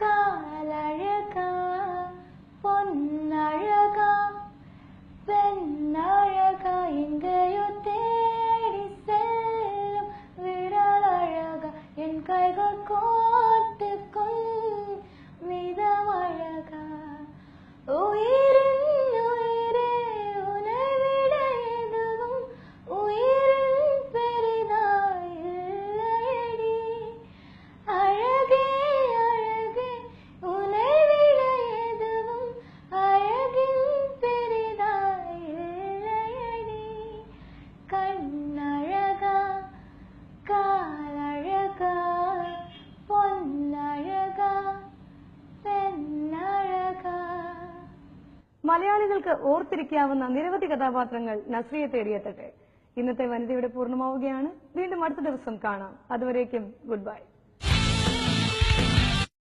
காலழகா பொன்னழகா பெண்ணழகா எங்கேயோ தேடி செல்லும் விரலழகா என் கைகள் கோர்த்து கொள் மிதமழகா உயிரின் உயிரே உன்னை விட எதுவும் உயிரின் பெரிதாய் இல்லையடி அழகே அழகே உன்னை விட எதுவும் அழகின் பெரிதாய் இல்லையடி கண்ணழகா காலழகா പൊന്നഴകാ പെണ്ണഴകാ. മലയാളികൾക്ക് ഓർത്തിരിക്കാവുന്ന നിരവധി കഥാപാത്രങ്ങൾ നസ്രിയെ തേടിയെത്തട്ടെ. ഇന്നത്തെ വനിതയുടെ പൂർണ്ണമാവുകയാണ്. വീണ്ടും അടുത്ത ദിവസം കാണാം. അതുവരേക്കും ഗുഡ് ബൈ.